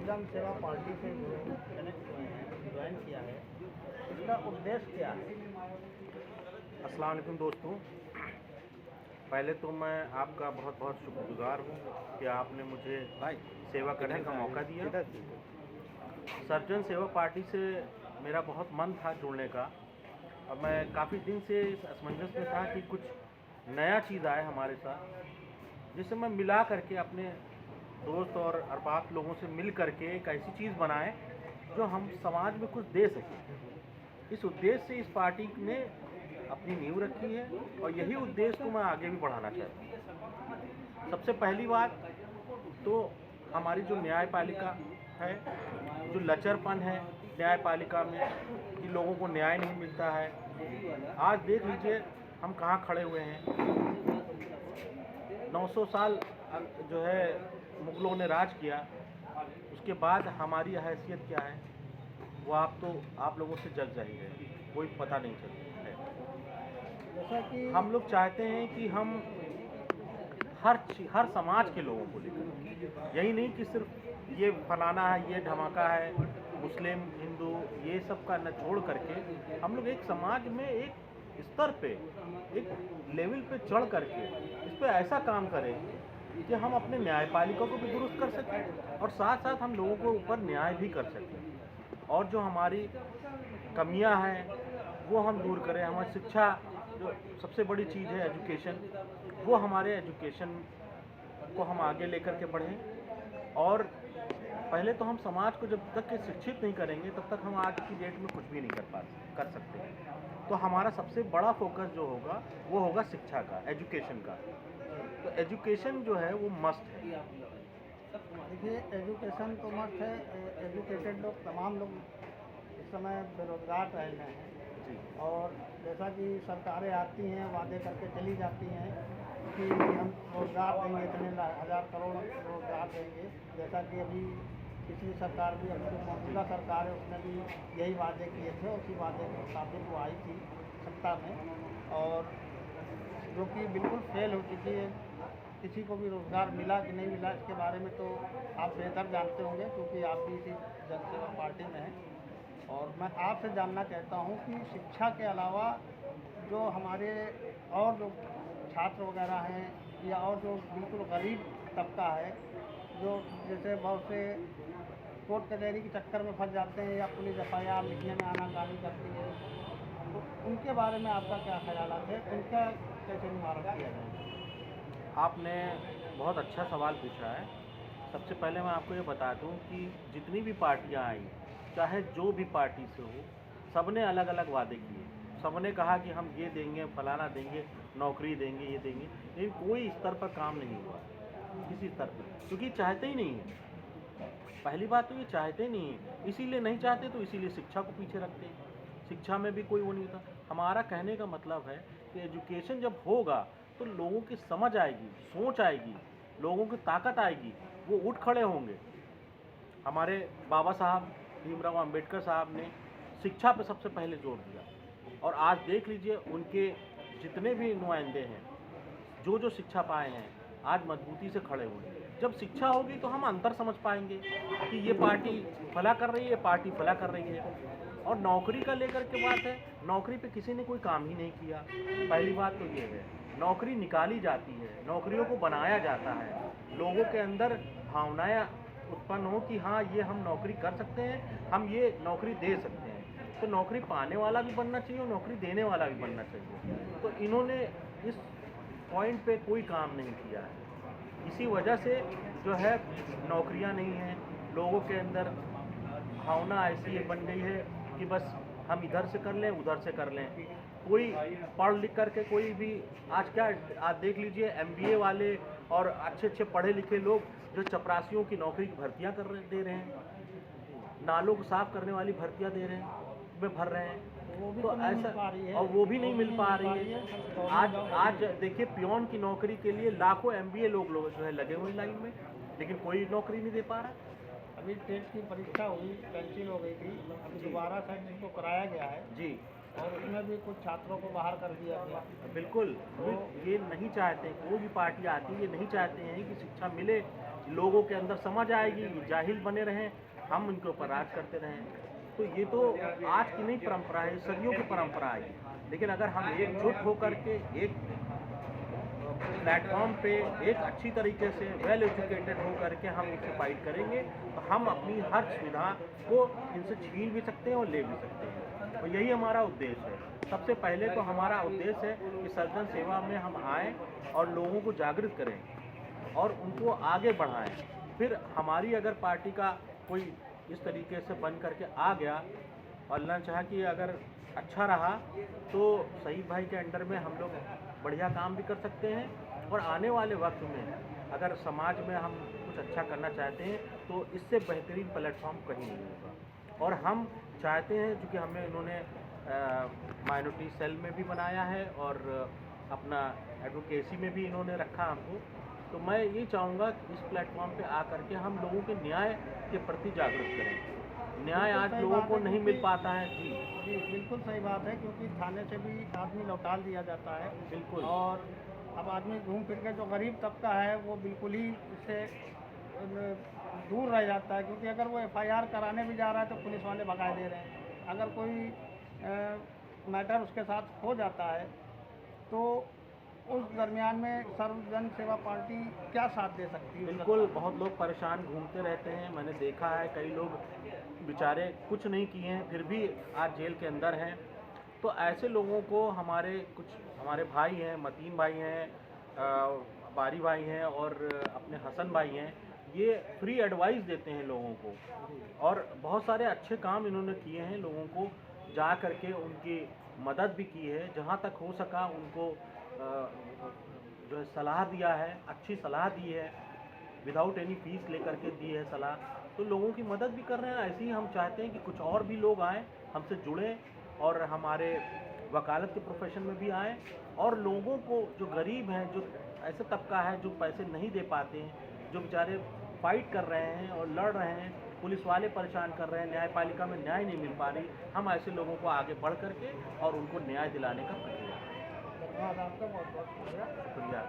जन सेवा पार्टी से कनेक्ट हुए हैं, ज्वाइन किया है, इसका उद्देश्य क्या है? अस्सलाम वालेकुम दोस्तों, पहले तो मैं आपका बहुत बहुत शुक्रगुजार हूँ कि आपने मुझे सेवा करने का मौका दिया। सर्जन सेवा पार्टी से मेरा बहुत मन था जुड़ने का, और मैं काफ़ी दिन से इस असमंजस में था कि कुछ नया चीज़ आए हमारे साथ, जिससे मैं मिला करके अपने दोस्त और अरबाब लोगों से मिल करके एक ऐसी चीज़ बनाएं जो हम समाज में कुछ दे सकें। इस उद्देश्य से इस पार्टी ने अपनी नींव रखी है, और यही उद्देश्य को मैं आगे भी बढ़ाना चाहता हूँ। सबसे पहली बात तो हमारी जो न्यायपालिका है, जो लचरपन है न्यायपालिका में कि लोगों को न्याय नहीं मिलता है। आज देख लीजिए हम कहाँ खड़े हुए हैं। 900 साल जो है मुगलों ने राज किया, उसके बाद हमारी हैसियत क्या है वो आप लोगों से जग जाहिर है, कोई पता नहीं चलता है। जैसा कि हम लोग चाहते हैं कि हम हर समाज के लोगों को लेकर, यही नहीं कि सिर्फ ये फलाना है, ये धमाका है, मुस्लिम हिंदू ये सब का न छोड़ करके हम लोग एक समाज में एक स्तर पे, एक लेवल पे चढ़ करके इस पे ऐसा काम करें कि हम अपने न्यायपालिका को भी दुरुस्त कर सकें, और साथ साथ हम लोगों को ऊपर न्याय भी कर सकें, और जो हमारी कमियां हैं वो हम दूर करें। हमारी शिक्षा जो सबसे बड़ी चीज़ है एजुकेशन, वो हमारे एजुकेशन को हम आगे लेकर के बढ़ें। और पहले तो हम समाज को जब तक के शिक्षित नहीं करेंगे तब तक हम आज की डेट में कुछ भी नहीं कर सकते। तो हमारा सबसे बड़ा फोकस जो होगा वो होगा शिक्षा का, एजुकेशन का। तो एजुकेशन जो है वो मस्ट है। देखिए, एजुकेशन तो मस्ट है। एजुकेटेड लोग, तमाम लोग इस समय बेरोजगार रह गए हैं, जी और जैसा कि सरकारें आती हैं, वादे करके चली जाती हैं कि हम रोज़गार देंगे, इतने हज़ार करोड़ रोज़गार देंगे। जैसा कि अभी पिछली सरकार भी, अभी जो मौजूदा सरकार है उसने भी यही वादे किए थे, उसी वादे के मुताबिक वो आई थी सत्ता में, और जो कि बिल्कुल फेल हो चुकी है। किसी को भी रोज़गार मिला कि नहीं मिला इसके बारे में तो आप बेहतर जानते होंगे, क्योंकि आप भी इसी जनसेवा पार्टी में हैं। और मैं आपसे जानना चाहता हूं कि शिक्षा के अलावा जो हमारे और जो छात्र वगैरह हैं, या और जो बिल्कुल गरीब तबका है, जो जैसे बहुत से कोर्ट कचहरी के चक्कर में फंस जाते हैं, या पुलिस FIR लिखने में आनाकानी करती है, तो उनके बारे में आपका क्या ख्यालात है? उनका कैसे निवारण किया जाए? आपने बहुत अच्छा सवाल पूछा है। सबसे पहले मैं आपको ये बता दूं कि जितनी भी पार्टियां आई, चाहे जो भी पार्टी से हो, सबने अलग अलग वादे किए। सबने कहा कि हम ये देंगे, फलाना देंगे, नौकरी देंगे, ये देंगे, लेकिन कोई स्तर पर काम नहीं हुआ किसी स्तर पर, क्योंकि चाहते ही नहीं है। पहली बात तो ये चाहते नहीं है, इसीलिए नहीं चाहते तो इसीलिए शिक्षा को पीछे रखते हैं। शिक्षा में भी कोई वो नहीं होता। हमारा कहने का मतलब है कि एजुकेशन जब होगा तो लोगों की समझ आएगी, सोच आएगी, लोगों की ताकत आएगी, वो उठ खड़े होंगे। हमारे बाबा साहब भीमराव अंबेडकर साहब ने शिक्षा पर सबसे पहले जोर दिया, और आज देख लीजिए उनके जितने भी नुमाइंदे हैं, जो जो शिक्षा पाए हैं, आज मजबूती से खड़े हुए हैं। जब शिक्षा होगी तो हम अंतर समझ पाएंगे कि ये पार्टी फला कर रही है, ये पार्टी फला कर रही है। और नौकरी का लेकर के बात है, नौकरी पे किसी ने कोई काम ही नहीं किया। पहली बात तो ये है, नौकरी निकाली जाती है, नौकरियों को बनाया जाता है, लोगों के अंदर भावनाएं उत्पन्न हो कि हाँ ये हम नौकरी कर सकते हैं, हम ये नौकरी दे सकते हैं। तो नौकरी पाने वाला भी बनना चाहिए और नौकरी देने वाला भी बनना चाहिए। तो इन्होंने इस पॉइंट पे कोई काम नहीं किया है। इसी वजह से जो है नौकरियां नहीं हैं, लोगों के अंदर भावना ऐसी बन गई है कि बस हम इधर से कर लें, उधर से कर लें। कोई पढ़ लिख करके कोई भी आज देख लीजिए MBA वाले और अच्छे अच्छे पढ़े लिखे लोग जो चपरासियों की नौकरी की भर्तियां दे रहे हैं, नालों को साफ करने वाली भर्तियां दे रहे हैं, में भर रहे हैं। वो भी तो तो नहीं मिल ऐसा, पा रही है, और वो भी नहीं मिल पा रही है। आज देखिए पियोन की नौकरी के लिए लाखों MBA लोग जो है लगे हुए लाइन में, लेकिन कोई नौकरी नहीं दे पा रहा। अभी टेट की परीक्षा हुई, कैंसिल हो गई थी, अभी दोबारा शायद इसको कराया गया है, जी और उसमें भी कुछ छात्रों को बाहर कर दिया गया। बिल्कुल। ये नहीं चाहते, कोई भी पार्टी आती है ये नहीं चाहते हैं कि शिक्षा मिले लोगों के अंदर समझ आएगी, ये जाहिल बने रहें, हम उनके ऊपर राज करते रहें। तो ये तो आज की नहीं परंपरा है, सदियों की परंपरा है। लेकिन अगर हम एकजुट होकर के एक प्लेटफॉर्म पे एक अच्छी तरीके से वेल एजुकेटेड होकर के हम इनसे फाइट करेंगे, तो हम अपनी हर सुविधा को इनसे छीन भी सकते हैं और ले भी सकते हैं। और यही हमारा उद्देश्य है। सबसे पहले तो हमारा उद्देश्य है कि सर्जन सेवा में हम आएँ और लोगों को जागृत करें और उनको आगे बढ़ाएं। फिर हमारी अगर पार्टी का कोई इस तरीके से बन करके आ गया और अल्लाह चाहा कि अगर अच्छा रहा, तो शहीद भाई के अंडर में हम लोग बढ़िया काम भी कर सकते हैं। और आने वाले वक्त में अगर समाज में हम कुछ अच्छा करना चाहते हैं, तो इससे बेहतरीन प्लेटफॉर्म कहीं नहीं होगा। और हम चाहते हैं, चूँकि हमें इन्होंने माइनॉरिटी सेल में भी बनाया है और अपना एडवोकेसी में भी इन्होंने रखा हमको, तो मैं ये चाहूँगा कि इस प्लेटफॉर्म पे आकर के हम लोगों के न्याय के प्रति जागरूक करें। न्याय आज लोगों को नहीं मिल पाता है। जी जी, बिल्कुल सही बात है, क्योंकि थाने से भी आदमी लौटा दिया जाता है। बिल्कुल। और अब आदमी घूम फिर के, जो गरीब तबका है वो बिल्कुल ही इससे दूर रह जाता है, क्योंकि अगर वो एफआईआर कराने भी जा रहा है तो पुलिस वाले भगा दे रहे हैं। अगर कोई मैटर उसके साथ हो जाता है तो उस दरमियान में सर्वजन सेवा पार्टी क्या साथ दे सकती है? बिल्कुल, बहुत लोग परेशान घूमते रहते हैं। मैंने देखा है कई लोग बेचारे कुछ नहीं किए हैं फिर भी आज जेल के अंदर हैं। तो ऐसे लोगों को हमारे भाई हैं, मतीन भाई हैं, बारी भाई हैं और अपने हसन भाई हैं, ये फ्री एडवाइस देते हैं लोगों को। और बहुत सारे अच्छे काम इन्होंने किए हैं, लोगों को जा करके उनकी मदद भी की है। जहाँ तक हो सका उनको जो है सलाह दिया है, अच्छी सलाह दी है, विदाउट एनी फीस लेकर के दी है सलाह। तो लोगों की मदद भी कर रहे हैं। ऐसे ही हम चाहते हैं कि कुछ और भी लोग आएँ, हमसे जुड़ें और हमारे वकालत के प्रोफेशन में भी आएँ और लोगों को, जो गरीब हैं, जो ऐसा तबका है जो पैसे नहीं दे पाते हैं, जो बेचारे फाइट कर रहे हैं और लड़ रहे हैं, पुलिस वाले परेशान कर रहे हैं, न्यायपालिका में न्याय नहीं मिल पा रही, हम ऐसे लोगों को आगे बढ़ करके और उनको न्याय दिलाने का प्रक्रिया। धन्यवाद आपका, बहुत बहुत शुक्रिया। शुक्रिया।